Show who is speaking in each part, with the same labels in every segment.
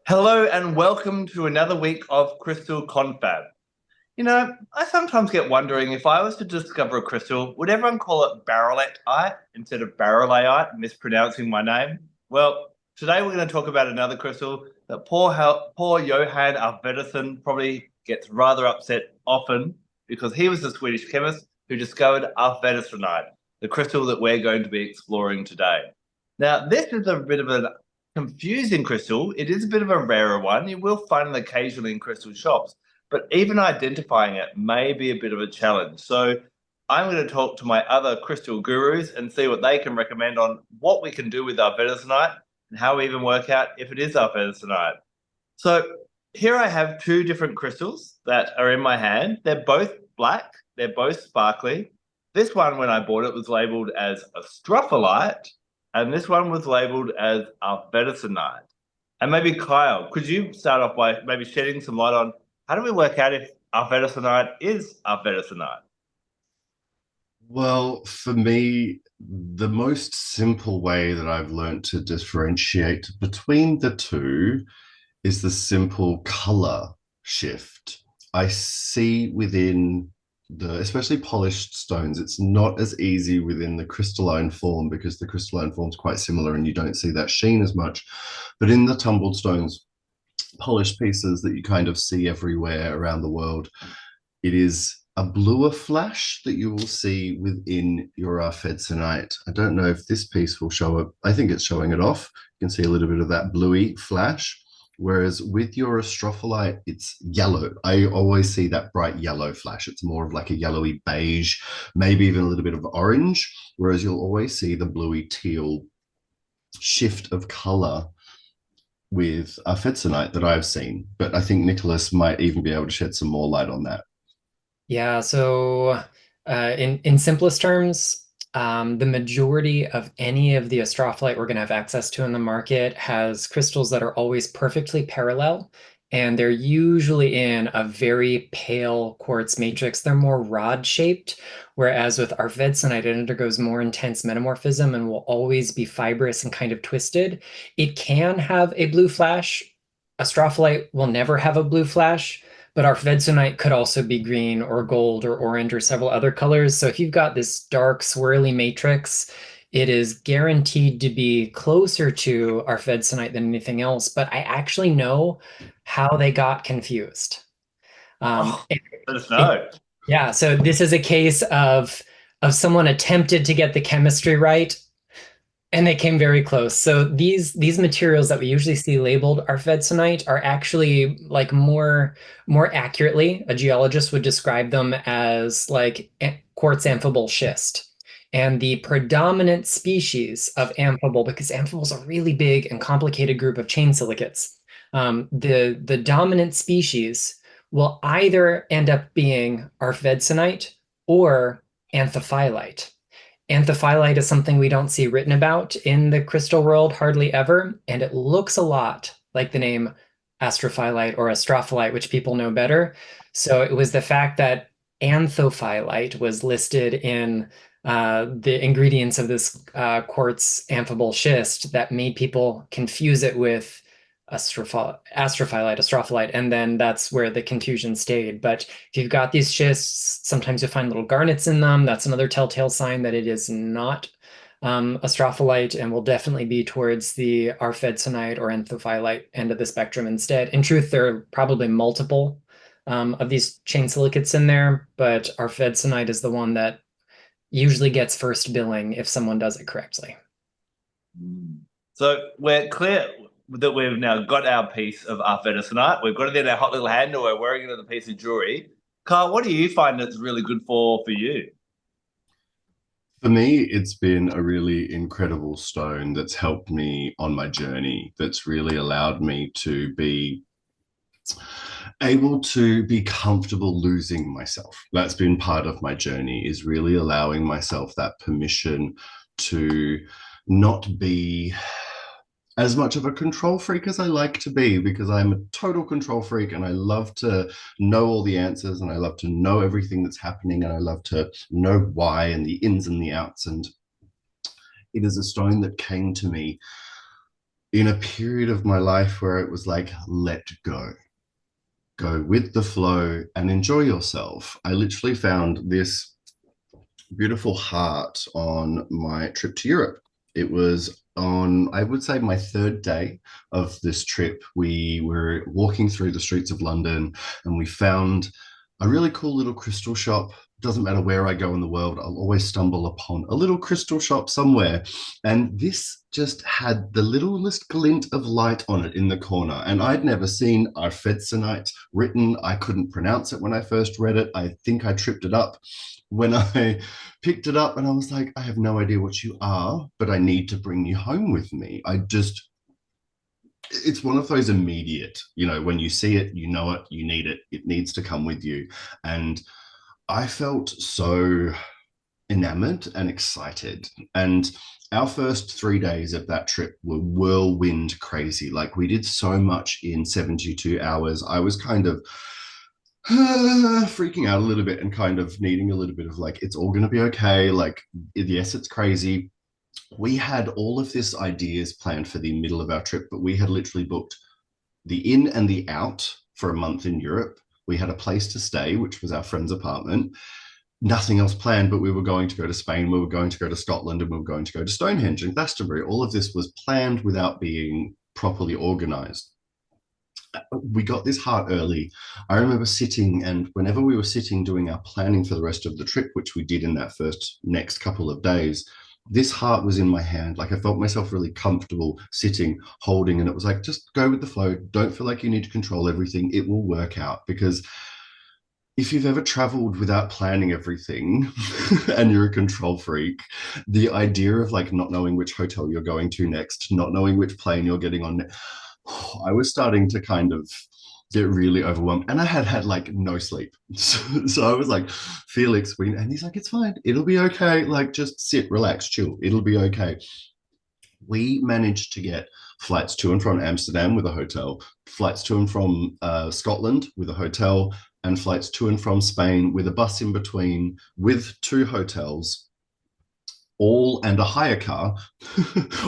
Speaker 1: Hello and welcome to another week of Crystal Confab. I sometimes get wondering if I was to discover a crystal, would everyone call it barrelite instead of barrelite, mispronouncing my name? Well, today we're going to talk about another crystal that poor Johann Arfvedson probably gets rather upset often because he was the Swedish chemist who discovered Arfvedsonite, the crystal that we're going to be exploring today. Now, this is a bit of an confusing crystal. It is a bit of a rarer one. You will find it occasionally in crystal shops, but even identifying it may be a bit of a challenge. So I'm going to talk to my other crystal gurus and see what they can recommend on what we can do with our Arfvedsonite and how we even work out if it is our Arfvedsonite. So here I have two different crystals that are in my hand. They're both black. They're both sparkly. This one, when I bought it, was labeled as Astrophyllite, and this one was labeled as Arfvedsonite. And maybe Kyle, could you start off by maybe shedding some light on how do we work out if Arfvedsonite is Arfvedsonite?
Speaker 2: Well, for me, the most simple way that I've learned to differentiate between the two is the simple color shift. I see within especially polished stones, it's not as easy within the crystalline form because the crystalline form is quite similar and you don't see that sheen as much. But in the tumbled stones, polished pieces that you kind of see everywhere around the world, it is a bluer flash that you will see within your Arfvedsonite. I don't know if this piece will show it. I think it's showing it off. You can see a little bit of that bluey flash. Whereas with your Astrophyllite, it's yellow. I always see that bright yellow flash. It's more of like a yellowy beige, maybe even a little bit of orange. Whereas you'll always see the bluey teal shift of color with Arfvedsonite that I've seen. But I think Nicholas might even be able to shed some more light on that.
Speaker 3: Yeah, so in simplest terms, the majority of any of the Astrophyllite we're going to have access to in the market has crystals that are always perfectly parallel, and they're usually in a very pale quartz matrix. They're more rod-shaped, whereas with Arfvedsonite, it undergoes more intense metamorphism and will always be fibrous and kind of twisted. It can have a blue flash. Astrophyllite will never have a blue flash. But Arfvedsonite could also be green or gold or orange or several other colors. So if you've got this dark, swirly matrix, it is guaranteed to be closer to Arfvedsonite than anything else. But I actually know how they got confused. Um,
Speaker 1: Oh,
Speaker 3: it,
Speaker 1: let us
Speaker 3: it-
Speaker 1: know.
Speaker 3: yeah, so this is a case of someone attempted to get the chemistry right and they came very close. So these materials that we usually see labeled Arfvedsonite are actually like more accurately, a geologist would describe them as like quartz amphibole schist. And the predominant species of amphibole, because amphibole is a really big and complicated group of chain silicates, the dominant species will either end up being Arfvedsonite or anthophyllite. Anthophyllite is something we don't see written about in the crystal world hardly ever, and it looks a lot like the name astrophyllite or astrophyllite, which people know better. So it was the fact that anthophyllite was listed in the ingredients of this quartz amphibole schist that made people confuse it with astrophyllite, and then that's where the confusion stayed. But if you've got these schists, sometimes you'll find little garnets in them. That's another telltale sign that it is not astrophyllite and will definitely be towards the Arfvedsonite or anthophyllite end of the spectrum instead. In truth, there are probably multiple of these chain silicates in there, but Arfvedsonite is the one that usually gets first billing if someone does it correctly.
Speaker 1: So we're clear that we've now got our piece of Arfvedsonite. We've got it in our hot little hand, or we're wearing it as a piece of jewelry. Carl, what do you find that's really good for you?
Speaker 2: For me, it's been a really incredible stone that's helped me on my journey, that's really allowed me to be able to be comfortable losing myself. That's been part of my journey, is really allowing myself that permission to not be as much of a control freak as I like to be, because I'm a total control freak and I love to know all the answers and I love to know everything that's happening and I love to know why and the ins and the outs. And it is a stone that came to me in a period of my life where it was like, let go with the flow and enjoy yourself. I literally found this beautiful heart on my trip to Europe. It was on, I would say, my third day of this trip. We were walking through the streets of London and we found a really cool little crystal shop. Doesn't matter where I go in the world, I'll always stumble upon a little crystal shop somewhere. And this just had the littlest glint of light on it in the corner. And I'd never seen Arfvedsonite written. I couldn't pronounce it when I first read it. I think I tripped it up when I picked it up, and I was like, I have no idea what you are, but I need to bring you home with me. It's one of those immediate, when you see it, you know it, you need it, it needs to come with you. And I felt so enamored and excited. And our first 3 days of that trip were whirlwind crazy. Like, we did so much in 72 hours. I was kind of freaking out a little bit and kind of needing a little bit of like, it's all going to be okay. Like, yes, it's crazy. We had all of this ideas planned for the middle of our trip, but we had literally booked the in and the out for a month in Europe. We had a place to stay, which was our friend's apartment. Nothing else planned, but we were going to go to Spain, we were going to go to Scotland, and we were going to go to Stonehenge and Glastonbury. All of this was planned without being properly organized. We got this heart early. I remember sitting, and whenever we were sitting doing our planning for the rest of the trip, which we did in that first next couple of days, this heart was in my hand. Like, I felt myself really comfortable sitting, holding, and it was like, just go with the flow. Don't feel like you need to control everything. It will work out. Because if you've ever traveled without planning everything and you're a control freak, the idea of like not knowing which hotel you're going to next, not knowing which plane you're getting on, I was starting to kind of get really overwhelmed, and I had like no sleep. So I was like, Felix, and he's like, it's fine, it'll be okay. Like, just sit, relax, chill, it'll be okay. We managed to get flights to and from Amsterdam with a hotel, flights to and from Scotland with a hotel, and flights to and from Spain with a bus in between, with 2 hotels, all and a hire car,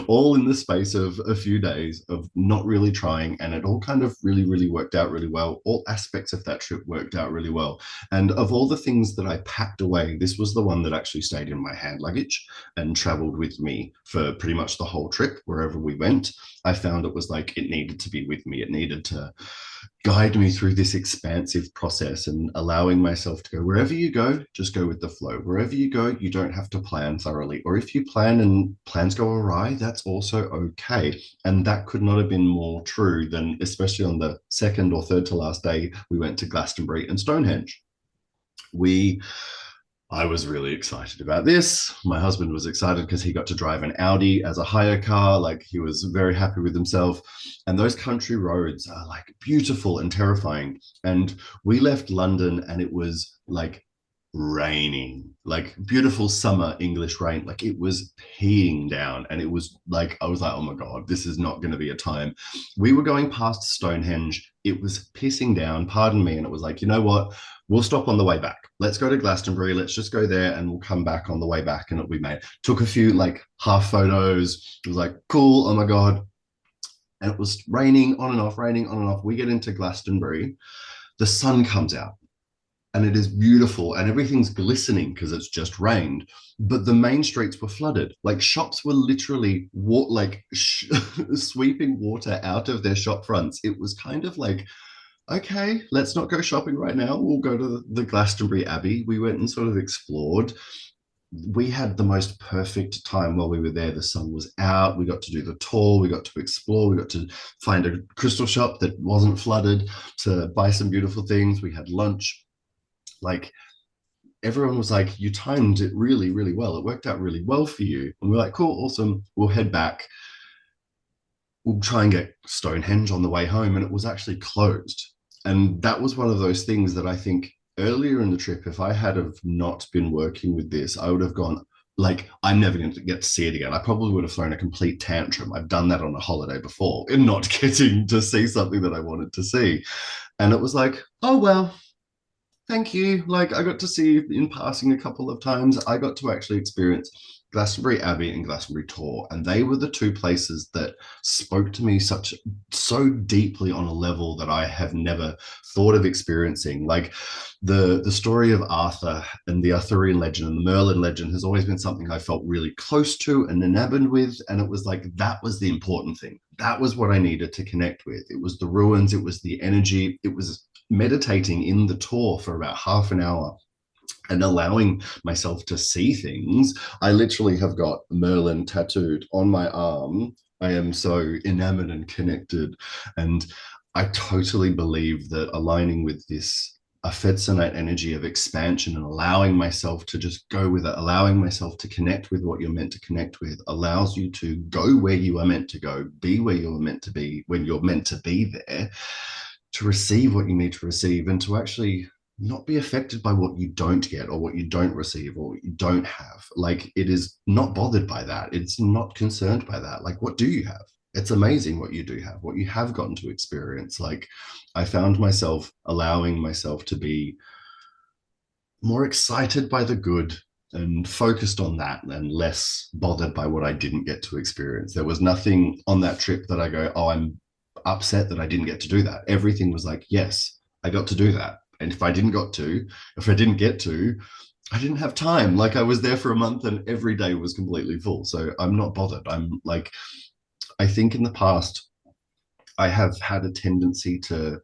Speaker 2: all in the space of a few days of not really trying. And it all kind of really, really worked out really well. All aspects of that trip worked out really well. And of all the things that I packed away, this was the one that actually stayed in my hand luggage and traveled with me for pretty much the whole trip. Wherever we went, I found it was like, it needed to be with me. It needed to guide me through this expansive process, and allowing myself to go, wherever you go, just go with the flow. Wherever you go, you don't have to plan thoroughly. Or if you plan and plans go awry, that's also okay. And that could not have been more true than, especially on the second or third to last day, we went to Glastonbury and Stonehenge. I was really excited about this. My husband was excited because he got to drive an Audi as a hire car. Like, he was very happy with himself. And those country roads are like beautiful and terrifying. And we left London and it was like raining, like beautiful summer English rain. Like, it was peeing down, and it was like, I was like, oh my God, this is not going to be a time. We were going past Stonehenge. It was pissing down, pardon me. And it was like, you know what? We'll stop on the way back. Let's go to Glastonbury. Let's just go there and we'll come back on the way back, and it'll be made. Took a few like half photos. It was like, cool. Oh my God. And it was raining on and off, raining on and off. We get into Glastonbury. The sun comes out and it is beautiful and everything's glistening because it's just rained. But the main streets were flooded. Like, shops were literally sweeping water out of their shop fronts. It was kind of like, okay, let's not go shopping right now. We'll go to the Glastonbury Abbey. We went and sort of explored. We had the most perfect time while we were there. The sun was out. We got to do the tour. We got to explore. We got to find a crystal shop that wasn't flooded to buy some beautiful things. We had lunch. Like, everyone was like, you timed it really, really well. It worked out really well for you. And we're like, cool, awesome. We'll head back. We'll try and get Stonehenge on the way home. And it was actually closed. And that was one of those things that I think earlier in the trip, if I had have not been working with this, I would have gone, like, I'm never going to get to see it again. I probably would have thrown a complete tantrum. I've done that on a holiday before in not getting to see something that I wanted to see. And it was like, oh, well, thank you. Like, I got to see you in passing a couple of times. I got to actually experience Glastonbury Abbey and Glastonbury Tor, and they were the two places that spoke to me so deeply on a level that I have never thought of experiencing. Like the story of Arthur and the Arthurian legend and the Merlin legend has always been something I felt really close to and enamored with, and it was like that was the important thing. That was what I needed to connect with. It was the ruins, it was the energy, it was meditating in the Tor for about half an hour and allowing myself to see things. I literally have got Merlin tattooed on my arm. I am so enamored and connected. And I totally believe that aligning with this Arfvedsonite energy of expansion and allowing myself to just go with it, allowing myself to connect with what you're meant to connect with, allows you to go where you are meant to go, be where you're meant to be when you're meant to be there, to receive what you need to receive, and to actually not be affected by what you don't get or what you don't receive or what you don't have. Like, it is not bothered by that. It's not concerned by that. Like, what do you have? It's amazing what you do have, what you have gotten to experience. Like, I found myself allowing myself to be more excited by the good and focused on that and less bothered by what I didn't get to experience. There was nothing on that trip that I go, oh, I'm upset that I didn't get to do that. Everything was like, yes, I got to do that. And if I didn't get to, I didn't have time. Like, I was there for a month and every day was completely full. So I'm not bothered. I'm like, I think in the past, I have had a tendency to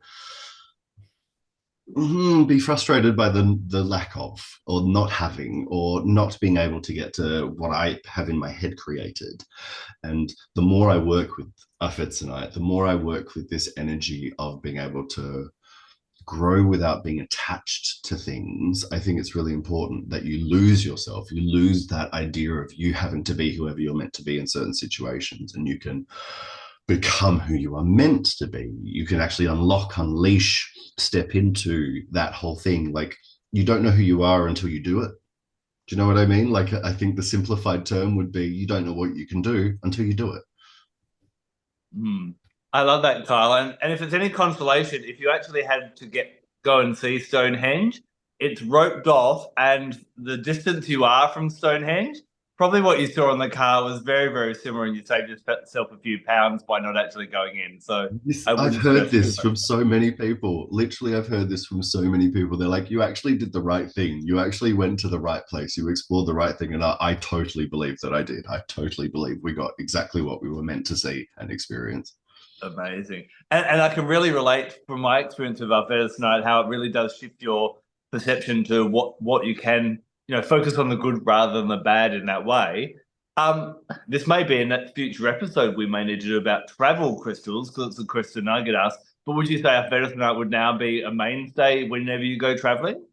Speaker 2: be frustrated by the lack of, or not having, or not being able to get to what I have in my head created. And the more I work with Arfvedsonite, the more I work with this energy of being able to grow without being attached to things. I think it's really important that you lose yourself. You lose that idea of you having to be whoever you're meant to be in certain situations, and you can become who you are meant to be. You can actually unleash, step into that whole thing. Like, you don't know who you are until you do it. Do you know what I mean? Like, I think the simplified term would be, you don't know what you can do until you do it.
Speaker 1: I love that, Kyle. And if it's any consolation, if you actually had to go and see Stonehenge, it's roped off, and the distance you are from Stonehenge, probably what you saw on the car was very, very similar, and you saved yourself a few pounds by not actually going in. So
Speaker 2: I've heard this from so many people. Literally, I've heard this from so many people. They're like, you actually did the right thing. You actually went to the right place. You explored the right thing. And I totally believe that I did. I totally believe we got exactly what we were meant to see and experience.
Speaker 1: Amazing. And I can really relate from my experience of Arfvedsonite how it really does shift your perception to what you can, focus on the good rather than the bad in that way. This may be in that future episode we may need to do about travel crystals, because it's a question I get asked. But would you say Arfvedsonite would now be a mainstay whenever you go traveling?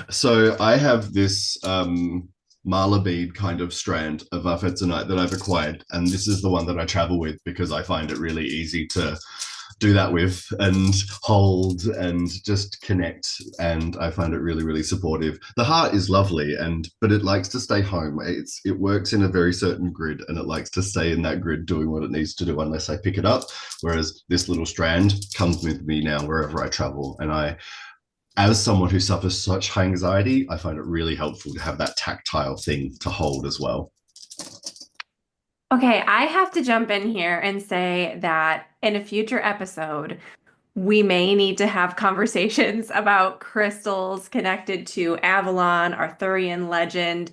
Speaker 2: So I have this mala bead kind of strand of Arfvedsonite that I've acquired, and this is the one that I travel with because I find it really easy to do that with and hold and just connect, and I find it really, really supportive. The heart is lovely, but it likes to stay home. It works in a very certain grid, and it likes to stay in that grid doing what it needs to do unless I pick it up, whereas this little strand comes with me now wherever I travel. And as someone who suffers such high anxiety, I find it really helpful to have that tactile thing to hold as well.
Speaker 4: Okay, I have to jump in here and say that in a future episode, we may need to have conversations about crystals connected to Avalon, Arthurian legend,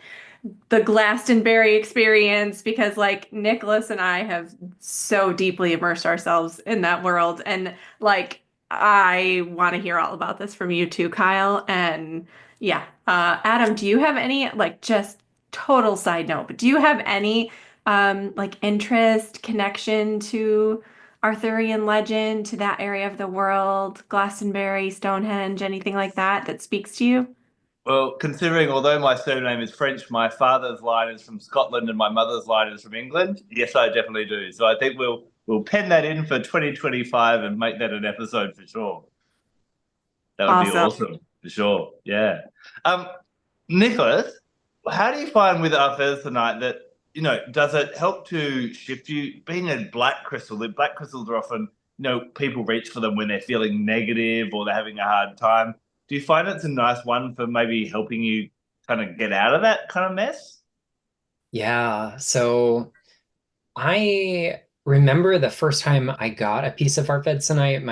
Speaker 4: the Glastonbury experience, because like Nicholas and I have so deeply immersed ourselves in that world. And like, I want to hear all about this from you too, Kyle. And yeah, Adam, do you have any, like, just total side note, but do you have any like interest, connection to Arthurian legend, to that area of the world, Glastonbury, Stonehenge, anything like that that speaks to you?
Speaker 1: Well, considering although my surname is French, my father's line is from Scotland and my mother's line is from England, yes, I definitely do. So I think we'll pen that in for 2025 and make that an episode for sure. That would be
Speaker 4: Awesome.
Speaker 1: awesome for sure. Yeah. Nicholas, how do you find with Arfvedsonite that, does it help to shift you? Being a black crystal, the black crystals are often, people reach for them when they're feeling negative or they're having a hard time. Do you find it's a nice one for maybe helping you kind of get out of that kind of mess?
Speaker 3: Yeah. So I remember the first time I got a piece of Arfvedsonite,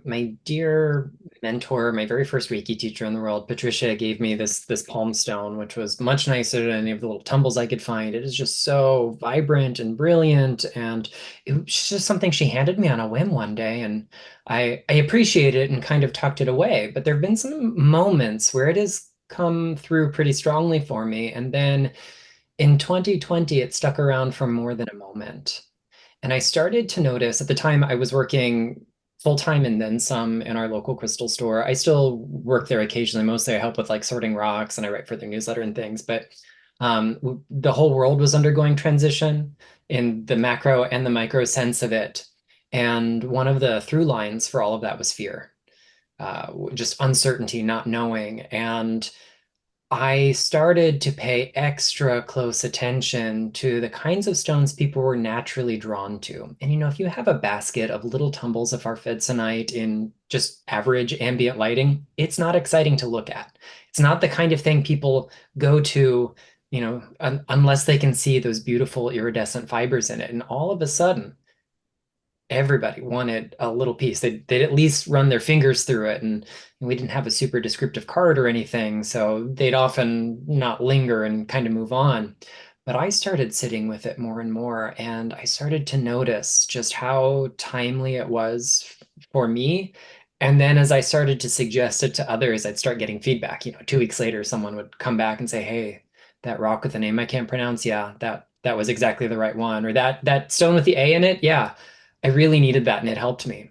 Speaker 3: my dear mentor, my very first Reiki teacher in the world, Patricia, gave me this palm stone, which was much nicer than any of the little tumbles I could find. It is just so vibrant and brilliant, and it was just something she handed me on a whim one day, and I appreciated it and kind of tucked it away. But there have been some moments where it has come through pretty strongly for me, and then in 2020, it stuck around for more than a moment. And I started to notice at the time I was working full time and then some in our local crystal store. I still work there occasionally. Mostly I help with like sorting rocks and I write for their newsletter and things. But the whole world was undergoing transition in the macro and the micro sense of it. And one of the through lines for all of that was fear, just uncertainty, not knowing. And I started to pay extra close attention to the kinds of stones people were naturally drawn to. And if you have a basket of little tumbles of Arfvedsonite in just average ambient lighting, it's not exciting to look at. It's not the kind of thing people go to, unless they can see those beautiful iridescent fibers in it. And all of a sudden, everybody wanted a little piece. They'd at least run their fingers through it, and we didn't have a super descriptive card or anything, so they'd often not linger and kind of move on. But I started sitting with it more and more, and I started to notice just how timely it was for me. And then as I started to suggest it to others, I'd start getting feedback. 2 weeks later, someone would come back and say, "Hey, that rock with a name I can't pronounce, yeah, that was exactly the right one." Or that stone with the A in it, yeah, I really needed that and it helped me.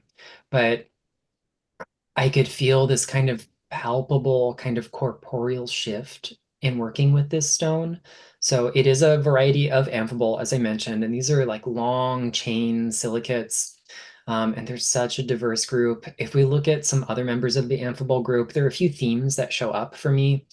Speaker 3: But I could feel this kind of palpable, kind of corporeal shift in working with this stone. So it is a variety of amphibole, as I mentioned, and these are like long chain silicates. And there's such a diverse group. If we look at some other members of the amphibole group, there are a few themes that show up for me.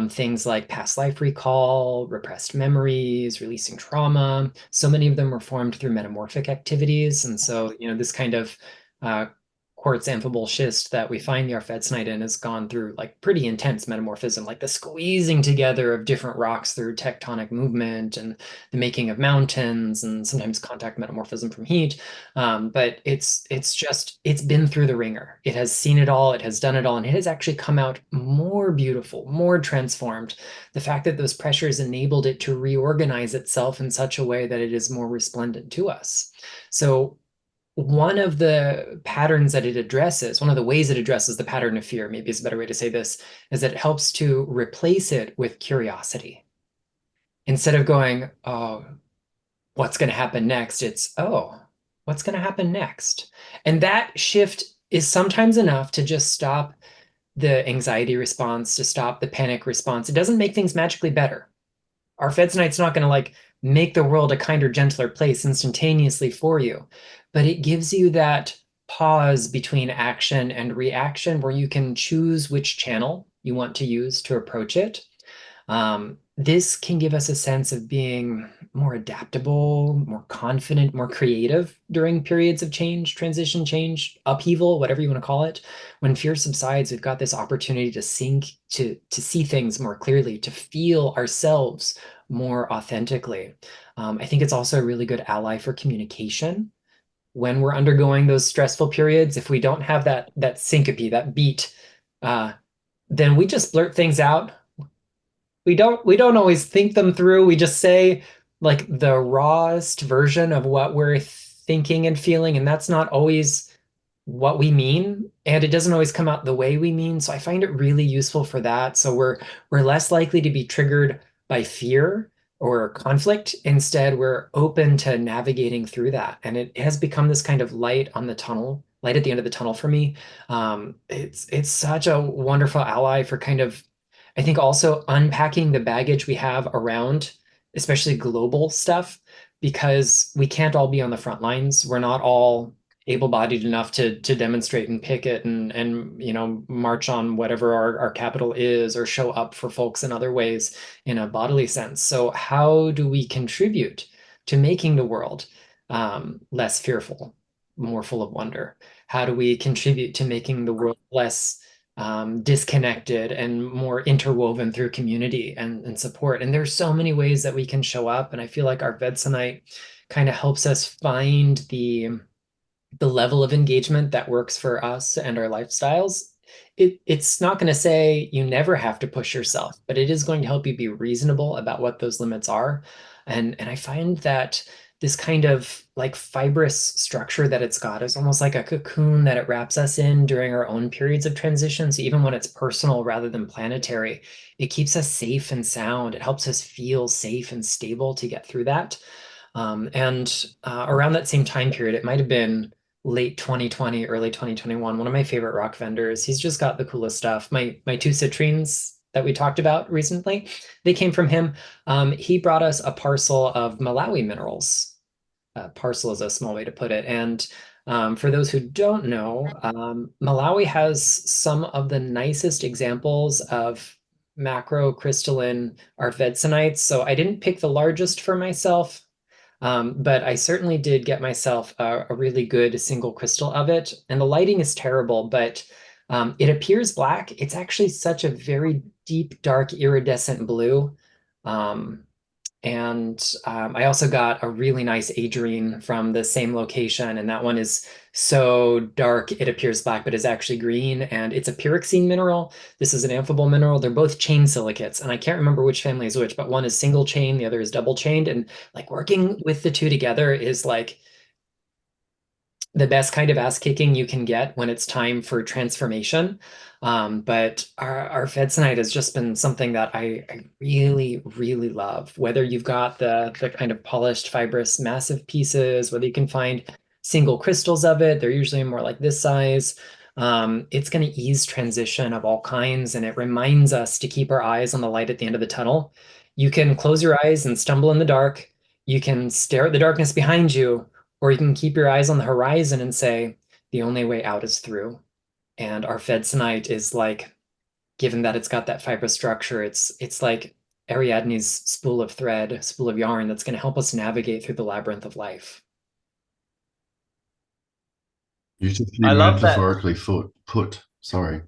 Speaker 3: Things like past life recall, repressed memories, releasing trauma. So many of them were formed through metamorphic activities. And so, this kind of uh, quartz amphibole schist that we find the Arfvedsonite in has gone through like pretty intense metamorphism, like the squeezing together of different rocks through tectonic movement and the making of mountains and sometimes contact metamorphism from heat. But it's been through the ringer. It has seen it all, it has done it all, and it has actually come out more beautiful, more transformed. The fact that those pressures enabled it to reorganize itself in such a way that it is more resplendent to us. So one of the patterns that it addresses, one of the ways it addresses the pattern of fear, maybe is a better way to say this, is that it helps to replace it with curiosity. Instead of going, "Oh, what's going to happen next?" It's, "Oh, what's going to happen next?" And that shift is sometimes enough to just stop the anxiety response, to stop the panic response. It doesn't make things magically better. Arfvedsonite's not going to like make the world a kinder, gentler place instantaneously for you, but it gives you that pause between action and reaction where you can choose which channel you want to use to approach it. This can give us a sense of being more adaptable, more confident, more creative during periods of change, transition, change, upheaval, whatever you want to call it. When fear subsides, we've got this opportunity to sink, to see things more clearly, to feel ourselves more authentically. I think it's also a really good ally for communication. When we're undergoing those stressful periods, if we don't have that syncope, that beat, then we just blurt things out. We don't always think them through. We just say like the rawest version of what we're thinking and feeling, and that's not always what we mean, and it doesn't always come out the way we mean. So I find it really useful for that. So we're less likely to be triggered by fear or conflict. Instead, we're open to navigating through that. And it has become this kind of light on the tunnel, light at the end of the tunnel for me. It's such a wonderful ally for kind of, I think, also unpacking the baggage we have around, especially global stuff, because we can't all be on the front lines. We're not all able-bodied enough to demonstrate and picket and march on whatever our capital is, or show up for folks in other ways in a bodily sense. So how do we contribute to making the world less fearful, more full of wonder? How do we contribute to making the world less disconnected and more interwoven through community and support. And there's so many ways that we can show up. And I feel like Arfvedsonite kind of helps us find the level of engagement that works for us and our lifestyles. It's not going to say you never have to push yourself, but it is going to help you be reasonable about what those limits are. And I find that this kind of like fibrous structure that it's got is almost like a cocoon that it wraps us in during our own periods of transition. So even when it's personal rather than planetary, it keeps us safe and sound. It helps us feel safe and stable to get through that. And around that same time period, it might have been late 2020, early 2021, one of my favorite rock vendors. He's just got the coolest stuff. My two citrines that we talked about recently, they came from him. He brought us a parcel of Malawi minerals. Parcel is a small way to put it. And for those who don't know, Malawi has some of the nicest examples of macrocrystalline Arfvedsonites. So I didn't pick the largest for myself. But I certainly did get myself a really good single crystal of it. And the lighting is terrible, but it appears black. It's actually such a very deep, dark, iridescent blue. I also got a really nice Adriene from the same location, and that one is so dark it appears black, but is actually green, and it's a pyroxene mineral. This is an amphibole mineral. They're both chain silicates, and I can't remember which family is which, but one is single chain, the other is double chained, and like working with the two together is like the best kind of ass kicking you can get when it's time for transformation. But our Arfvedsonite has just been something that I really, really love. Whether you've got the kind of polished, fibrous, massive pieces, whether you can find single crystals of it, they're usually more like this size. It's going to ease transition of all kinds, and it reminds us to keep our eyes on the light at the end of the tunnel. You can close your eyes and stumble in the dark. You can stare at the darkness behind you, or you can keep your eyes on the horizon and say, the only way out is through. And Arfvedsonite is like, given that it's got that fibrous structure, it's like Ariadne's spool of thread, spool of yarn that's going to help us navigate through the labyrinth of life.
Speaker 2: Beautifully
Speaker 1: I love that.
Speaker 2: metaphorically put. Sorry.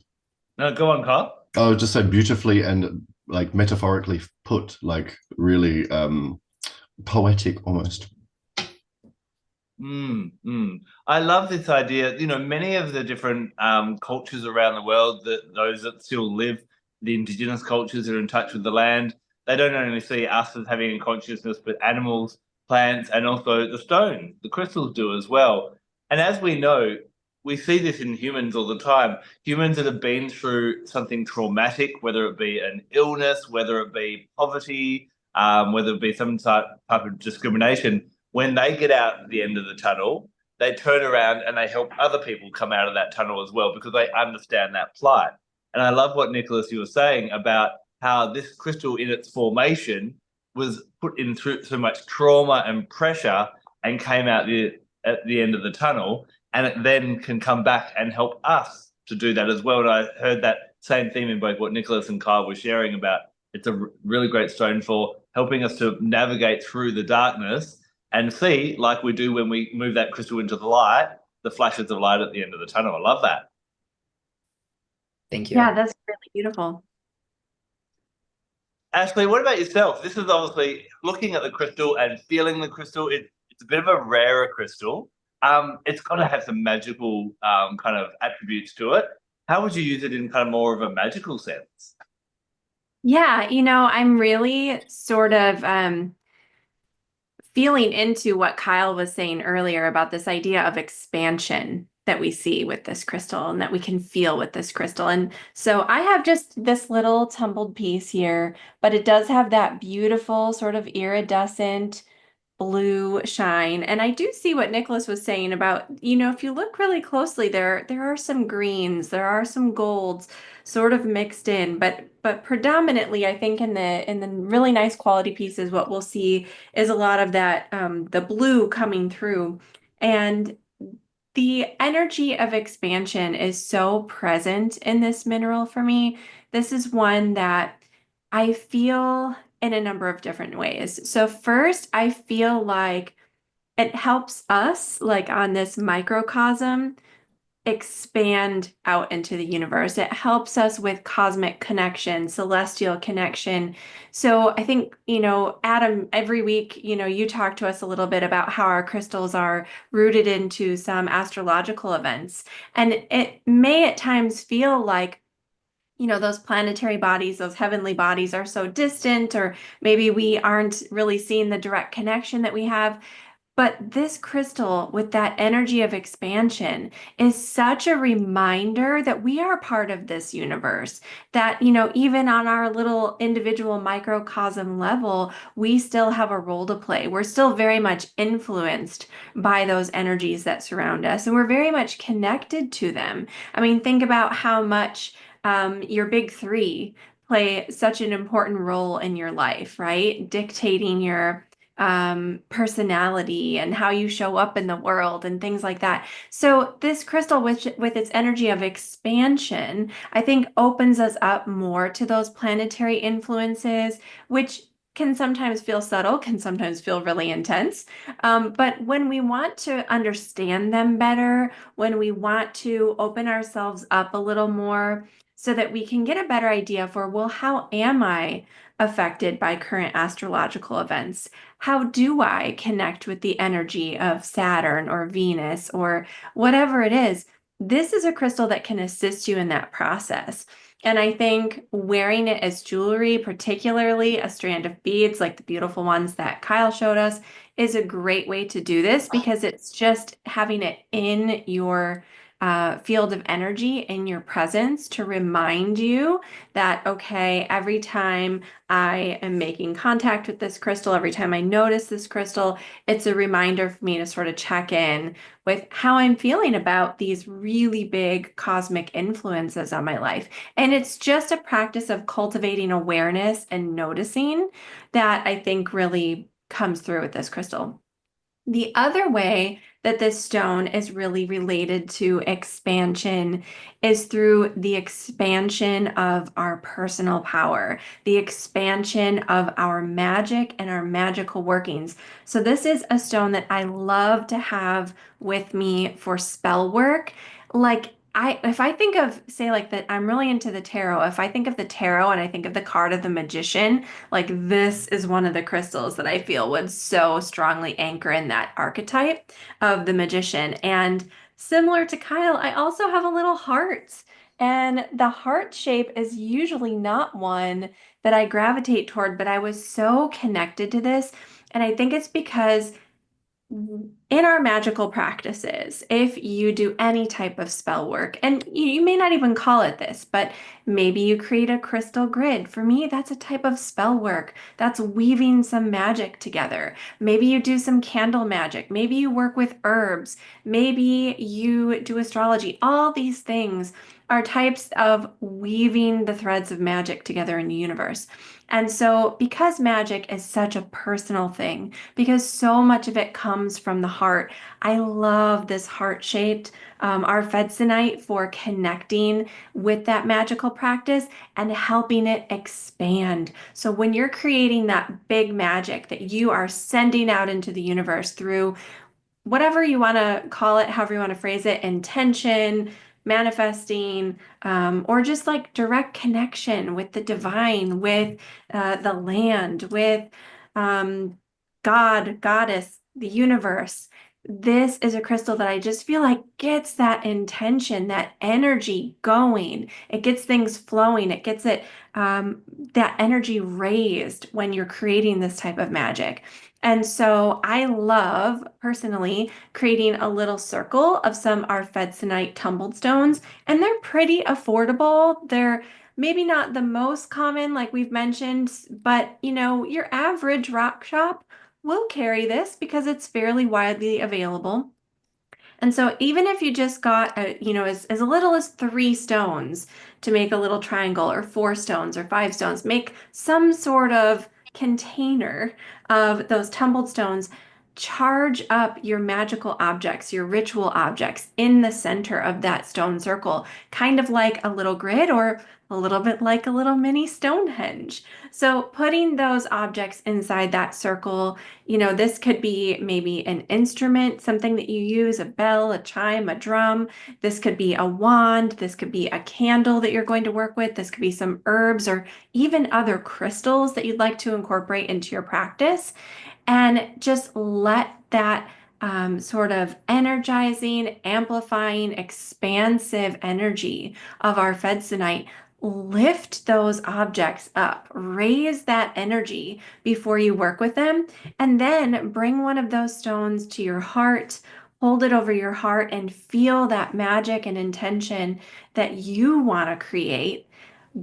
Speaker 1: No, go on, Carl.
Speaker 2: I would just say beautifully and like metaphorically put, like really poetic almost.
Speaker 1: I love this idea. You know, many of the different cultures around the world, those that still live, the indigenous cultures that are in touch with the land, they don't only see us as having a consciousness, but animals, plants, and also the stones, the crystals do as well. And as we know, we see this in humans all the time. Humans that have been through something traumatic, whether it be an illness, whether it be poverty, whether it be some type of discrimination, when they get out at the end of the tunnel, they turn around and they help other people come out of that tunnel as well because they understand that plight. And I love what Nicholas, you were saying about how this crystal in its formation was put in through so much trauma and pressure and came out at the end of the tunnel, and it then can come back and help us to do that as well. And I heard that same theme in both what Nicholas and Kyle were sharing about. It's a really great stone for helping us to navigate through the darkness and see, like we do when we move that crystal into the light, the flashes of light at the end of the tunnel. I love that.
Speaker 3: Thank you.
Speaker 4: Yeah, that's really beautiful.
Speaker 1: Ashley, what about yourself? This is obviously looking at the crystal and feeling the crystal. It's a bit of a rarer crystal. It's got to have some magical kind of attributes to it. How would you use it in kind of more of a magical sense?
Speaker 4: Yeah, I'm really sort of feeling into what Kyle was saying earlier about this idea of expansion that we see with this crystal and that we can feel with this crystal. And so I have just this little tumbled piece here, but it does have that beautiful sort of iridescent blue shine. And I do see what Nicholas was saying about, if you look really closely, there are some greens, there are some golds sort of mixed in, but predominantly I think in the really nice quality pieces, what we'll see is a lot of that the blue coming through. And the energy of expansion is so present in this mineral for me. This is one that I feel in a number of different ways. So first, I feel like it helps us, like on this microcosm, expand out into the universe. It helps us with cosmic connection, celestial connection. So I think, Adam, every week, you talk to us a little bit about how our crystals are rooted into some astrological events. And it may at times feel like, those planetary bodies, those heavenly bodies are so distant, or maybe we aren't really seeing the direct connection that we have. But this crystal, with that energy of expansion, is such a reminder that we are part of this universe. That, even on our little individual microcosm level, we still have a role to play. We're still very much influenced by those energies that surround us, and we're very much connected to them. I mean, think about how much your big three play such an important role in your life, right? Dictating your personality and how you show up in the world and things like that. So this crystal, with its energy of expansion, I think opens us up more to those planetary influences, which can sometimes feel subtle, can sometimes feel really intense. But when we want to understand them better, when we want to open ourselves up a little more so that we can get a better idea for, well, how am I affected by current astrological events? How do I connect with the energy of Saturn or Venus or whatever it is? This is a crystal that can assist you in that process. And I think wearing it as jewelry, particularly a strand of beads like the beautiful ones that Kyle showed us, is a great way to do this, because it's just having it in your field of energy, in your presence, to remind you that, okay, every time I am making contact with this crystal, every time I notice this crystal, it's a reminder for me to sort of check in with how I'm feeling about these really big cosmic influences on my life. And it's just a practice of cultivating awareness and noticing that I think really comes through with this crystal. The other way that this stone is really related to expansion is through the expansion of our personal power, the expansion of our magic and our magical workings. So this is a stone that I love to have with me for spell work. Like, if I think of, say, like that, I'm really into the tarot. If I think of the tarot and I think of the card of the magician, like, this is one of the crystals that I feel would so strongly anchor in that archetype of the magician. And similar to Kyle, I also have a little heart. And the heart shape is usually not one that I gravitate toward, but I was so connected to this. And I think it's because in our magical practices, if you do any type of spell work, and you may not even call it this, but maybe you create a crystal grid. For me, that's a type of spell work. That's weaving some magic together. Maybe you do some candle magic. Maybe you work with herbs. Maybe you do astrology. All these things are types of weaving the threads of magic together in the universe. And so, because magic is such a personal thing, because so much of it comes from the heart, I love this heart-shaped Arfvedsonite for connecting with that magical practice and helping it expand. So when you're creating that big magic that you are sending out into the universe through whatever you want to call it, however you want to phrase it, intention, manifesting, or just like direct connection with the divine, with the land, with God, goddess, the universe. This is a crystal that I just feel like gets that intention, that energy going. It gets things flowing. It gets that energy raised when you're creating this type of magic. And so I love personally creating a little circle of some Arfvedsonite tumbled stones, and they're pretty affordable. They're maybe not the most common, like we've mentioned, but your average rock shop will carry this because it's fairly widely available. And so even if you just got as little as 3 stones to make a little triangle, or 4 stones or 5 stones, make some sort of container of those tumbled stones. charge up your magical objects, your ritual objects in the center of that stone circle, kind of like a little grid or a little bit like a little mini Stonehenge. So putting those objects inside that circle, this could be maybe an instrument, something that you use, a bell, a chime, a drum. This could be a wand. This could be a candle that you're going to work with. This could be some herbs or even other crystals that you'd like to incorporate into your practice. And just let that sort of energizing, amplifying, expansive energy of Arfvedsonite lift those objects up, raise that energy before you work with them, and then bring one of those stones to your heart, hold it over your heart, and feel that magic and intention that you want to create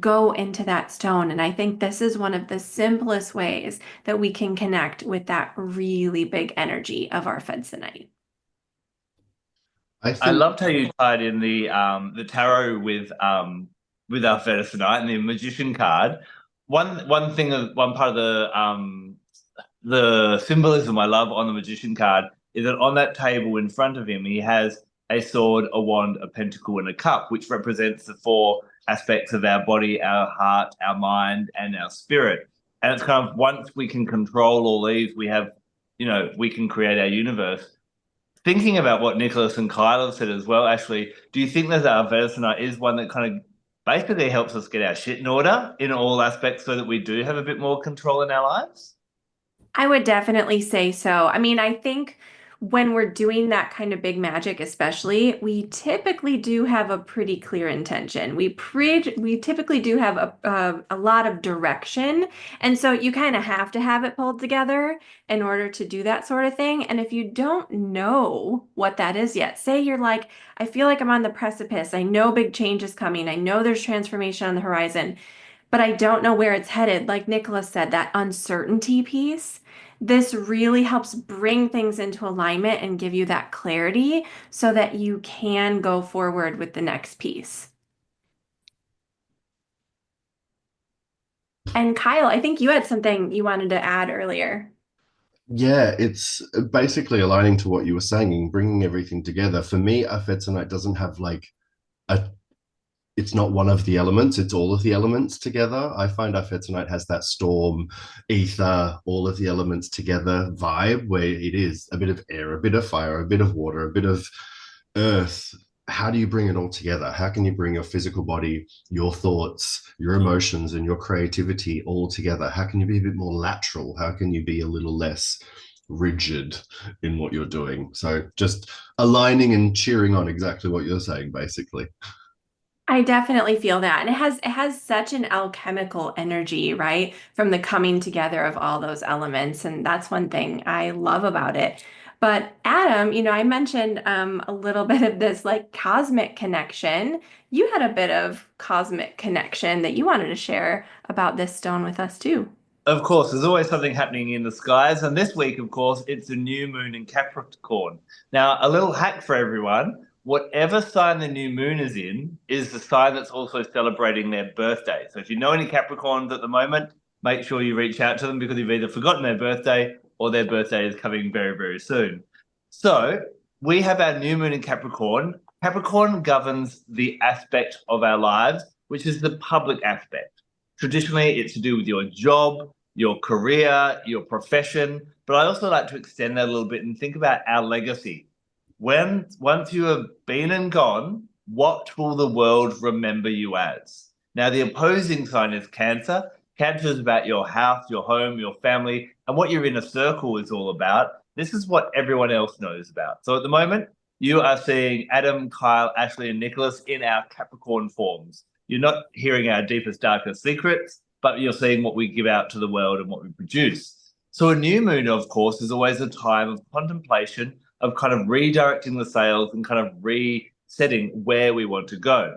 Speaker 4: go into that stone. And I think this is one of the simplest ways that we can connect with that really big energy of Arfvedsonite.
Speaker 1: I loved how you tied in the tarot with Arfvedsonite and the magician card. One part of the symbolism I love on the magician card is that on that table in front of him, he has a sword, a wand, a pentacle, and a cup, which represents the four aspects of our body, our heart, our mind, and our spirit. And it's kind of, once we can control all these, we have, we can create our universe. Thinking about what Nicholas and Kyle have said as well, Ashley, do you think that Arfvedsonite is one that kind of basically helps us get our shit in order in all aspects so that we do have a bit more control in our lives?
Speaker 4: I would definitely say so. I mean, I think when we're doing that kind of big magic, especially, we typically do have a pretty clear intention. We typically do have a lot of direction. And so you kind of have to have it pulled together in order to do that sort of thing. And if you don't know what that is yet, say you're like, I feel like I'm on the precipice. I know big change is coming. I know there's transformation on the horizon, but I don't know where it's headed. Like Nicholas said, that uncertainty piece. This really helps bring things into alignment and give you that clarity so that you can go forward with the next piece. And Kyle, I think you had something you wanted to add earlier.
Speaker 2: Yeah, it's basically aligning to what you were saying and bringing everything together. For me, Arfvedsonite doesn't have like it's not one of the elements, it's all of the elements together. I find Arfvedsonite has that storm, ether, all of the elements together vibe where it is a bit of air, a bit of fire, a bit of water, a bit of earth. How do you bring it all together? How can you bring your physical body, your thoughts, your emotions, and your creativity all together? How can you be a bit more lateral? How can you be a little less rigid in what you're doing? So just aligning and cheering on exactly what you're saying, basically.
Speaker 4: I definitely feel that. And it has such an alchemical energy, right? From the coming together of all those elements. And that's one thing I love about it. But Adam, I mentioned a little bit of this like cosmic connection. You had a bit of cosmic connection that you wanted to share about this stone with us too.
Speaker 1: Of course, there's always something happening in the skies. And this week, of course, it's a new moon in Capricorn. Now, a little hack for everyone. Whatever sign the new moon is in is the sign that's also celebrating their birthday. So if you know any Capricorns at the moment, make sure you reach out to them because you've either forgotten their birthday or their birthday is coming very, very soon. So we have our new moon in Capricorn. Capricorn governs the aspect of our lives, which is the public aspect. Traditionally, it's to do with your job, your career, your profession. But I also like to extend that a little bit and think about our legacy. Once you have been and gone, what will the world remember you as? Now, the opposing sign is Cancer. Cancer is about your house, your home, your family, and what your inner circle is all about. This is what everyone else knows about. So at the moment, you are seeing Adam, Kyle, Ashley, and Nicholas in our Capricorn forms. You're not hearing our deepest, darkest secrets, but you're seeing what we give out to the world and what we produce. So a new moon, of course, is always a time of contemplation, of kind of redirecting the sails and kind of resetting where we want to go.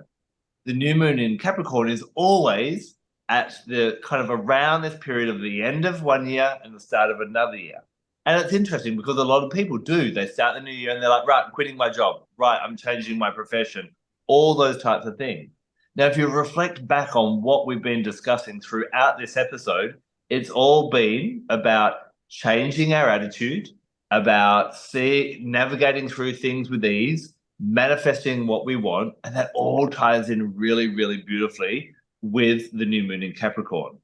Speaker 1: The new moon in Capricorn is always at the kind of around this period of the end of one year and the start of another year. And it's interesting because a lot of people do. They start the new year and they're like, right, I'm quitting my job. Right, I'm changing my profession. All those types of things. Now, if you reflect back on what we've been discussing throughout this episode, it's all been about changing our attitude, about navigating through things with ease, manifesting what we want, and that all ties in really, really beautifully with the new moon in Capricorn.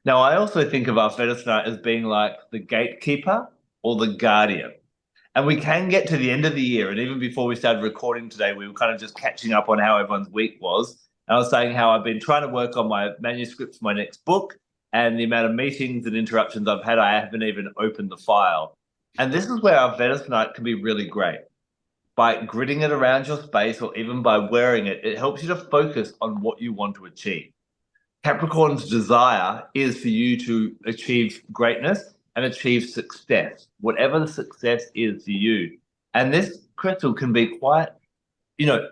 Speaker 1: Now, I also think of Arfvedsonite as being like the gatekeeper or the guardian. And we can get to the end of the year, and even before we started recording today, we were kind of just catching up on how everyone's week was. And I was saying how I've been trying to work on my manuscript for my next book, and the amount of meetings and interruptions I've had, I haven't even opened the file. And this is where Arfvedsonite can be really great. By gridding it around your space or even by wearing it, it helps you to focus on what you want to achieve. Capricorn's desire is for you to achieve greatness and achieve success, whatever the success is for you. And this crystal can be quite,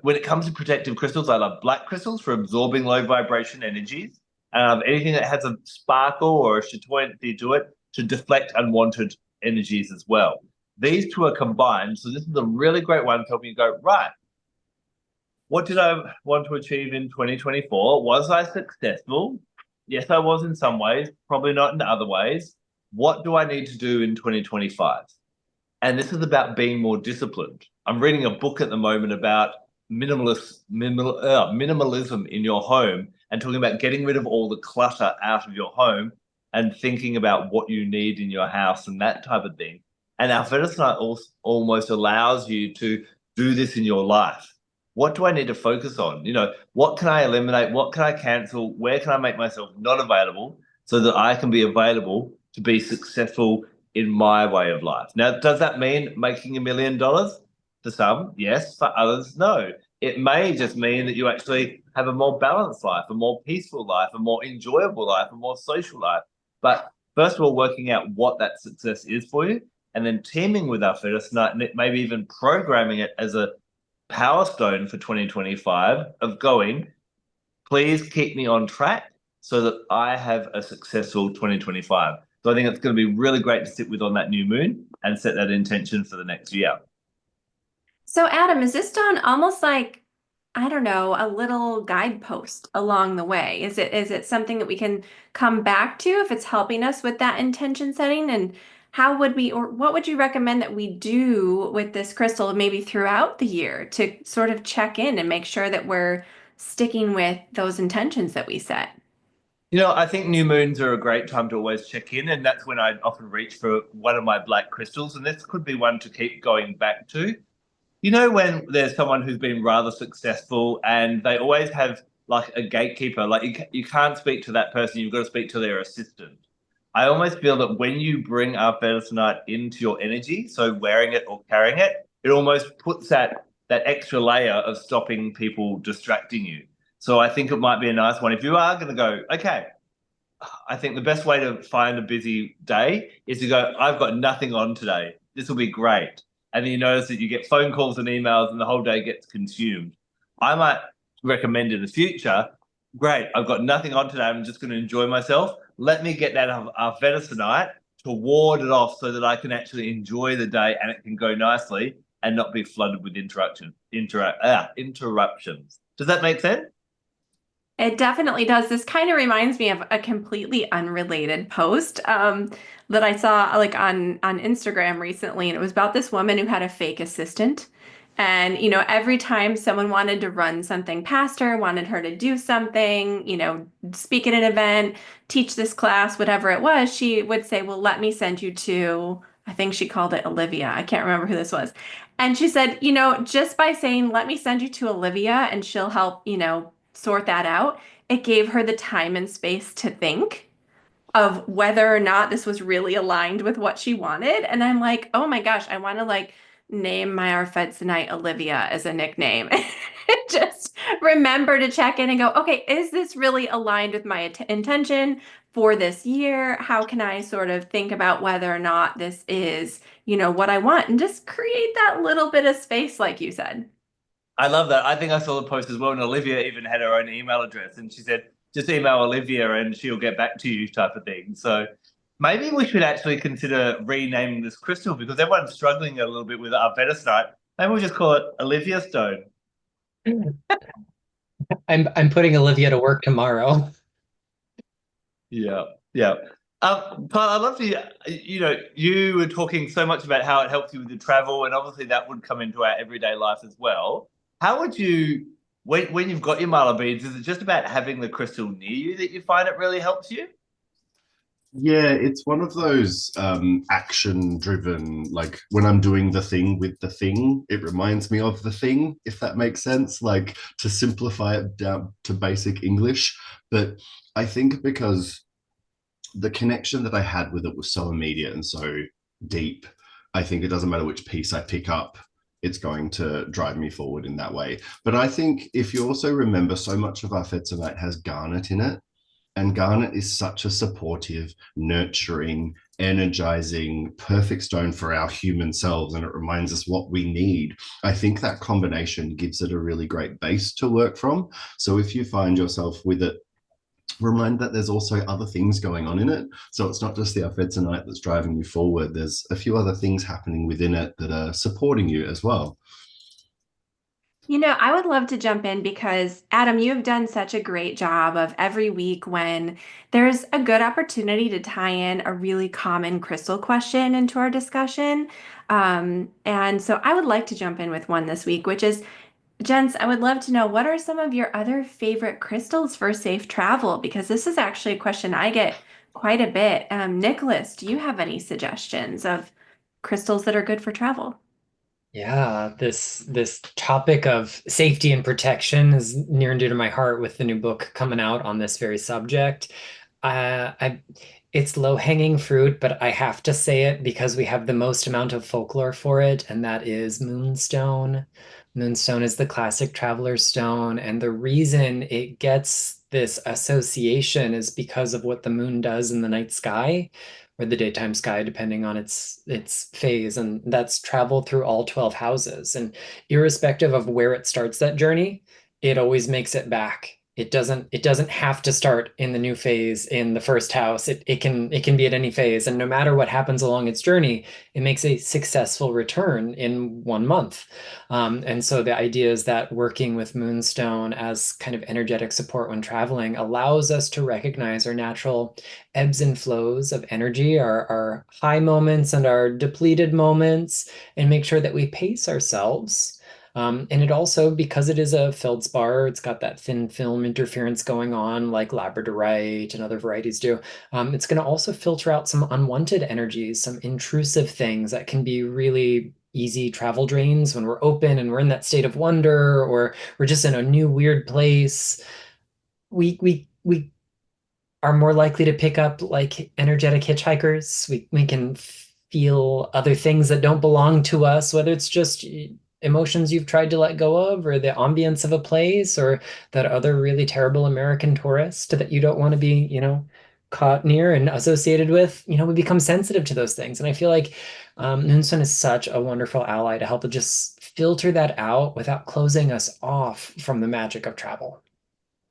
Speaker 1: when it comes to protective crystals, I love black crystals for absorbing low vibration energies. And I love anything that has a sparkle or a chatoyancy to it to deflect unwanted energies as well. These two are combined. So this is a really great one to help you go, right, what did I want to achieve in 2024? Was I successful? Yes, I was in some ways, probably not in other ways. What do I need to do in 2025? And this is about being more disciplined. I'm reading a book at the moment about minimalism in your home and talking about getting rid of all the clutter out of your home and thinking about what you need in your house and that type of thing. And Arfvedsonite almost allows you to do this in your life. What do I need to focus on? What can I eliminate? What can I cancel? Where can I make myself not available so that I can be available to be successful in my way of life? Now, does that mean making $1 million? For some, yes. For others, no. It may just mean that you actually have a more balanced life, a more peaceful life, a more enjoyable life, a more social life. But first of all, working out what that success is for you, and then teaming with Arfvedsonite and maybe even programming it as a power stone for 2025 of going, please keep me on track so that I have a successful 2025. So I think it's going to be really great to sit with on that new moon and set that intention for the next year.
Speaker 4: So Adam, is this stone almost like, I don't know, a little guidepost along the way? Is it something that we can come back to if it's helping us with that intention setting? And how would we, or what would you recommend that we do with this crystal maybe throughout the year to sort of check in and make sure that we're sticking with those intentions that we set?
Speaker 1: I think new moons are a great time to always check in, and that's when I often reach for one of my black crystals, and this could be one to keep going back to. When there's someone who's been rather successful and they always have like a gatekeeper, like you can't speak to that person, you've got to speak to their assistant. I almost feel that when you bring Arfvedsonite into your energy, so wearing it or carrying it, it almost puts that extra layer of stopping people distracting you. So I think it might be a nice one. If you are going to go, okay, I think the best way to find a busy day is to go, I've got nothing on today. This will be great. And then you notice that you get phone calls and emails and the whole day gets consumed. I might recommend in the future, great, I've got nothing on today. I'm just going to enjoy myself. Let me get that Arfvedsonite to ward it off so that I can actually enjoy the day and it can go nicely and not be flooded with interruptions. Does that make sense?
Speaker 4: It definitely does. This kind of reminds me of a completely unrelated post that I saw like on Instagram recently, and it was about this woman who had a fake assistant. And, every time someone wanted to run something past her, wanted her to do something, speak at an event, teach this class, whatever it was, she would say, well, let me send you to, I think she called it Olivia. I can't remember who this was. And she said, just by saying, let me send you to Olivia and she'll help, sort that out, it gave her the time and space to think of whether or not this was really aligned with what she wanted. And I'm like, oh my gosh, I want to name my Arfvedsonite Olivia as a nickname. Just remember to check in and go, okay, is this really aligned with my intention for this year? How can I sort of think about whether or not this is, what I want, and just create that little bit of space, like you said.
Speaker 1: I love that. I think I saw the post as well, and Olivia even had her own email address, and she said, just email Olivia and she'll get back to you type of thing. So maybe we should actually consider renaming this crystal because everyone's struggling a little bit with Arfvedsonite. Maybe we'll just call it Olivia Stone.
Speaker 3: I'm putting Olivia to work tomorrow.
Speaker 1: Yeah. But I'd love to, you were talking so much about how it helps you with your travel, and obviously that would come into our everyday life as well. How would you, when you've got your mala beads, is it just about having the crystal near you that you find it really helps you?
Speaker 2: Yeah, it's one of those action driven, like when I'm doing the thing with the thing, it reminds me of the thing, if that makes sense, like to simplify it down to basic English. But I think because the connection that I had with it was so immediate and so deep, I think it doesn't matter which piece I pick up, it's going to drive me forward in that way. But I think if you also remember, so much of our Arfvedsonite has garnet in it. And garnet is such a supportive, nurturing, energizing, perfect stone for our human selves. And it reminds us what we need. I think that combination gives it a really great base to work from. So if you find yourself with it, remind that there's also other things going on in it. So it's not just the Arfvedsonite that's driving you forward. There's a few other things happening within it that are supporting you as well.
Speaker 4: I would love to jump in because, Adam, you have done such a great job of every week when there's a good opportunity to tie in a really common crystal question into our discussion. And so I would like to jump in with one this week, which is, gents, I would love to know what are some of your other favorite crystals for safe travel? Because this is actually a question I get quite a bit. Nicholas, do you have any suggestions of crystals that are good for travel?
Speaker 3: Yeah, this topic of safety and protection is near and dear to my heart with the new book coming out on this very subject. I It's low-hanging fruit, but I have to say it because we have the most amount of folklore for it, and that is moonstone. Moonstone is the classic traveler's stone, and the reason it gets this association is because of what the moon does in the night sky or the daytime sky, depending on its phase, and that's traveled through all 12 houses. And irrespective of where it starts that journey, it always makes it back. It doesn't have to start in the new phase in the first house. It can be at any phase, and no matter what happens along its journey, it makes a successful return in 1 month. And so the idea is that working with Moonstone as kind of energetic support when traveling allows us to recognize our natural ebbs and flows of energy, our high moments and our depleted moments, and make sure that we pace ourselves. And it also, because it is a feldspar, it's got that thin film interference going on like labradorite and other varieties do. It's going to also filter out some unwanted energies, some intrusive things that can be really easy travel drains when we're open and we're in that state of wonder, or we're just in a new weird place. We are more likely to pick up like energetic hitchhikers. We can feel other things that don't belong to us, whether it's just emotions you've tried to let go of, or the ambience of a place, or that other really terrible American tourist that you don't want to be, caught near and associated with. We become sensitive to those things. And I feel like Moonstone is such a wonderful ally to help just filter that out without closing us off from the magic of travel.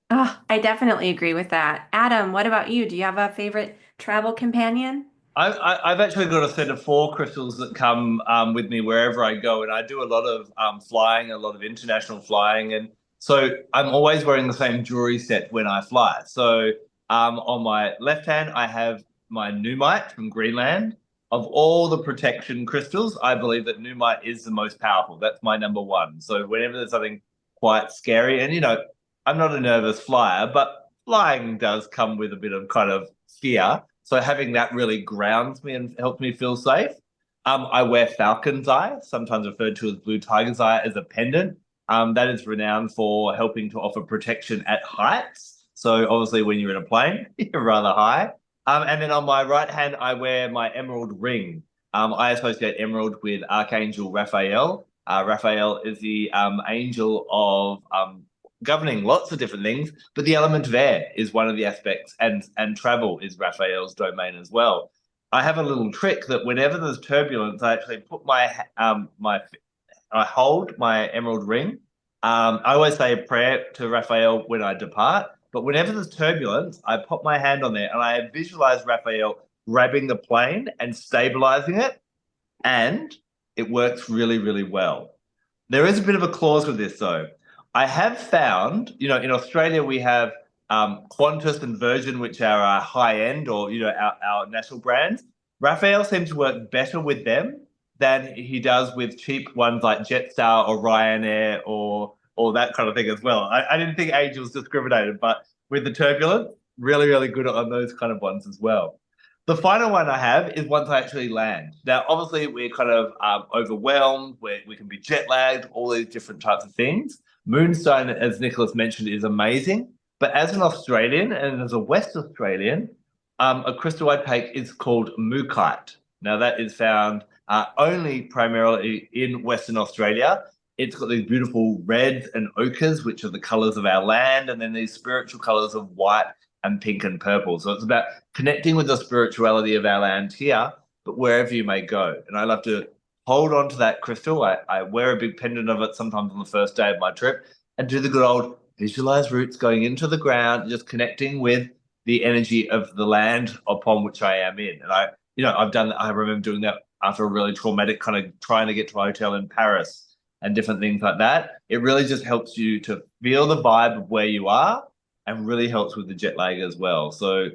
Speaker 4: Oh, I definitely agree with that. Adam, what about you? Do you have a favorite travel companion?
Speaker 1: I've actually got a set of four crystals that come with me wherever I go, and I do a lot of flying, a lot of international flying, and so I'm always wearing the same jewelry set when I fly. So on my left hand, I have my Nuummite from Greenland. Of all the protection crystals, I believe that Nuummite is the most powerful. That's my number one. So whenever there's something quite scary, and I'm not a nervous flyer, but flying does come with a bit of kind of fear. So having that really grounds me and helps me feel safe. I wear falcon's eye, sometimes referred to as blue tiger's eye, as a pendant. That is renowned for helping to offer protection at heights. So obviously when you're in a plane, you're rather high. And then on my right hand, I wear my emerald ring. I associate emerald with Archangel Raphael. Raphael is the angel of governing lots of different things, but the element of air is one of the aspects, and travel is Raphael's domain as well. I have a little trick that whenever there's turbulence, I actually put I hold my emerald ring. I always say a prayer to Raphael when I depart, but whenever there's turbulence, I put my hand on there and I visualize Raphael grabbing the plane and stabilizing it, and it works really, really well. There is a bit of a clause with this though. I have found, in Australia we have Qantas and Virgin, which are high end, or our national brands. Raphael seems to work better with them than he does with cheap ones like Jetstar or Ryanair or that kind of thing as well. I didn't think Angels discriminated, but with the turbulence, really, really good on those kind of ones as well. The final one I have is once I actually land. Now, obviously, we're kind of overwhelmed. We can be jet lagged, all these different types of things. Moonstone, as Nicholas mentioned, is amazing. But as an Australian and as a West Australian, a crystal I take is called Mookite. Now, that is found only primarily in Western Australia. It's got these beautiful reds and ochres, which are the colours of our land, and then these spiritual colours of white and pink and purple. So it's about connecting with the spirituality of our land here, but wherever you may go. And I love to hold on to that crystal. I wear a big pendant of it sometimes on the first day of my trip and do the good old visualize roots going into the ground, just connecting with the energy of the land upon which I am in. And I've done that. I remember doing that after a really traumatic kind of trying to get to a hotel in Paris and different things like that. It really just helps you to feel the vibe of where you are and really helps with the jet lag as well. So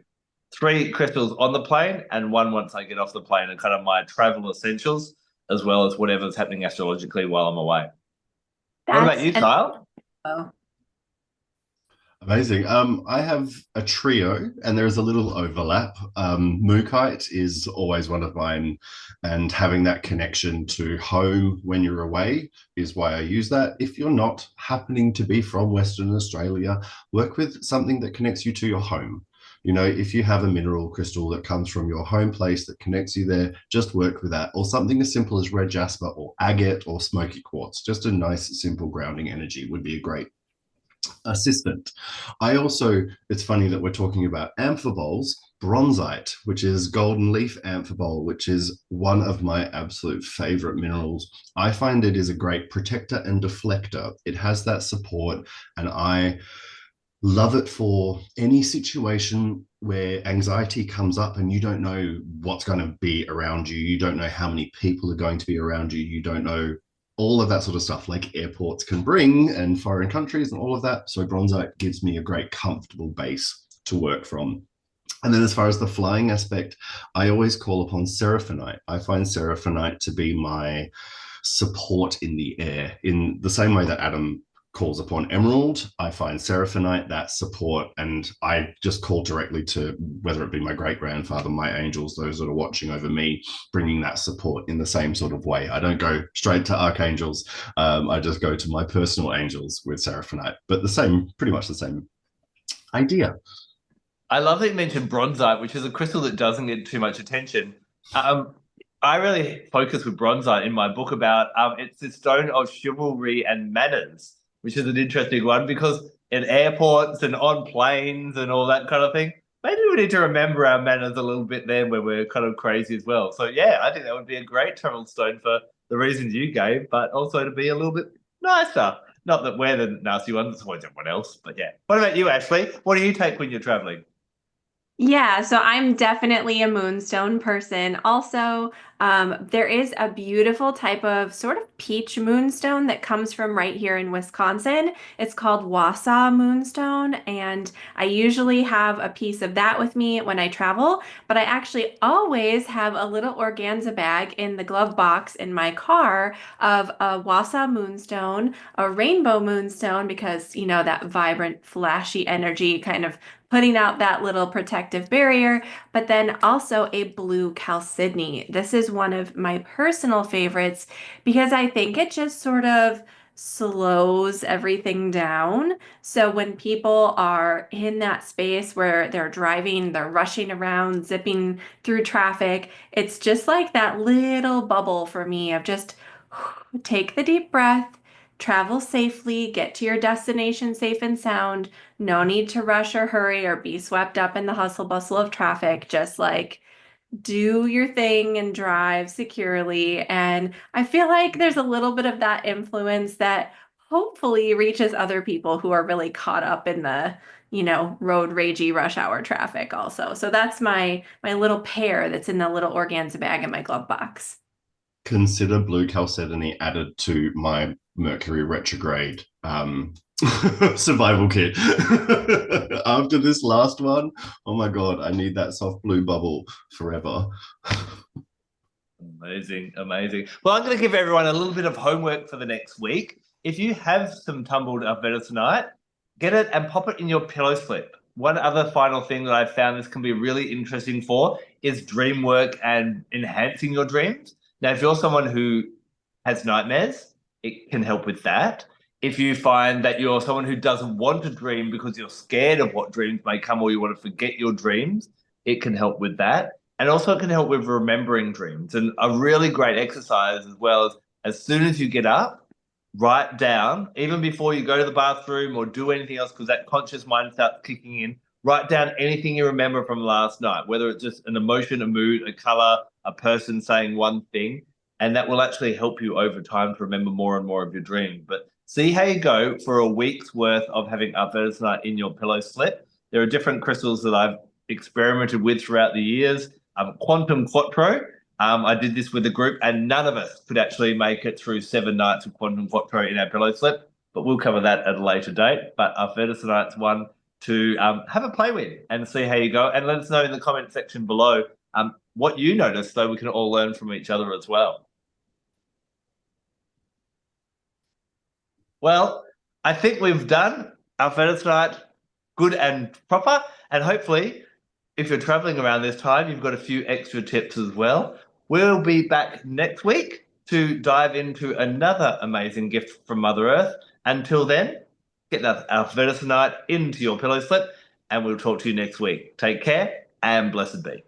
Speaker 1: 3 crystals on the plane and 1 once I get off the plane, and kind of my travel essentials as well as whatever's happening astrologically while I'm away. What about you, Kyle?
Speaker 2: Amazing. I have a trio, and there's a little overlap. Mookite is always one of mine, and having that connection to home when you're away is why I use that. If you're not happening to be from Western Australia, work with something that connects you to your home. If you have a mineral crystal that comes from your home place that connects you there, just work with that. Or something as simple as red jasper or agate or smoky quartz. Just a nice, simple grounding energy would be a great assistant. It's funny that we're talking about amphiboles. Bronzite, which is golden leaf amphibole, which is one of my absolute favorite minerals. I find it is a great protector and deflector. It has that support, and I love it for any situation where anxiety comes up and you don't know what's going to be around you. You don't know how many people are going to be around you. You don't know all of that sort of stuff like airports can bring and foreign countries and all of that. So bronzite gives me a great comfortable base to work from. And then as far as the flying aspect, I always call upon seraphonite. I find seraphonite to be my support in the air, in the same way that Adam calls upon emerald. I find seraphonite that support, and I just call directly to, whether it be my great-grandfather, my angels, those that are watching over me, bringing that support in the same sort of way. I don't go straight to archangels. I just go to my personal angels with seraphonite, but pretty much the same idea.
Speaker 1: I love that you mentioned bronzite, which is a crystal that doesn't get too much attention. I really focus with bronzite in my book about it's the stone of chivalry and manners, which is an interesting one because in airports and on planes and all that kind of thing, maybe we need to remember our manners a little bit there when we're kind of crazy as well. So yeah, I think that would be a great travel stone for the reasons you gave, but also to be a little bit nicer. Not that we're the nasty ones, it's always everyone else, but yeah. What about you, Ashley? What do you take when you're traveling?
Speaker 4: Yeah, so I'm definitely a moonstone person. Also, there is a beautiful type of sort of peach moonstone that comes from right here in Wisconsin. It's called Wausau moonstone, and I usually have a piece of that with me when I travel, but I actually always have a little organza bag in the glove box in my car of a Wausau moonstone, a rainbow moonstone, because, that vibrant, flashy energy kind of putting out that little protective barrier, but then also a blue chalcedony. This is one of my personal favorites because I think it just sort of slows everything down. So when people are in that space where they're driving, they're rushing around, zipping through traffic, it's just like that little bubble for me of just take the deep breath, travel safely, get to your destination safe and sound. No need to rush or hurry or be swept up in the hustle bustle of traffic. Just like do your thing and drive securely. And I feel like there's a little bit of that influence that hopefully reaches other people who are really caught up in the, road ragey rush hour traffic also. So that's my little pair that's in the little organza bag in my glove box.
Speaker 2: Consider blue chalcedony added to my Mercury retrograde Survival kit. After this last one, oh my God, I need that soft blue bubble forever.
Speaker 1: Amazing, amazing. Well, I'm going to give everyone a little bit of homework for the next week. If you have some tumbled Arfvedsonite, get it and pop it in your pillow slip. One other final thing that I found this can be really interesting for is dream work and enhancing your dreams. Now, if you're someone who has nightmares, it can help with that. If you find that you're someone who doesn't want to dream because you're scared of what dreams may come or you want to forget your dreams, it can help with that. And also it can help with remembering dreams. And a really great exercise as well as soon as you get up, write down, even before you go to the bathroom or do anything else, because that conscious mind starts kicking in, write down anything you remember from last night, whether it's just an emotion, a mood, a color, a person saying one thing. And that will actually help you over time to remember more and more of your dream. But see how you go for a week's worth of having Arfvedsonite in your pillow slip. There are different crystals that I've experimented with throughout the years. Quantum Quattro, I did this with a group and none of us could actually make it through 7 nights of Quantum Quattro in our pillow slip, but we'll cover that at a later date. But Arfvedsonite's one to have a play with and see how you go. And let us know in the comment section below what you noticed so we can all learn from each other as well. Well, I think we've done Arfvedsonite good and proper, and hopefully if you're traveling around this time, you've got a few extra tips as well. We'll be back next week to dive into another amazing gift from Mother Earth. Until then, get that Arfvedsonite into your pillow slip, and we'll talk to you next week. Take care and blessed be.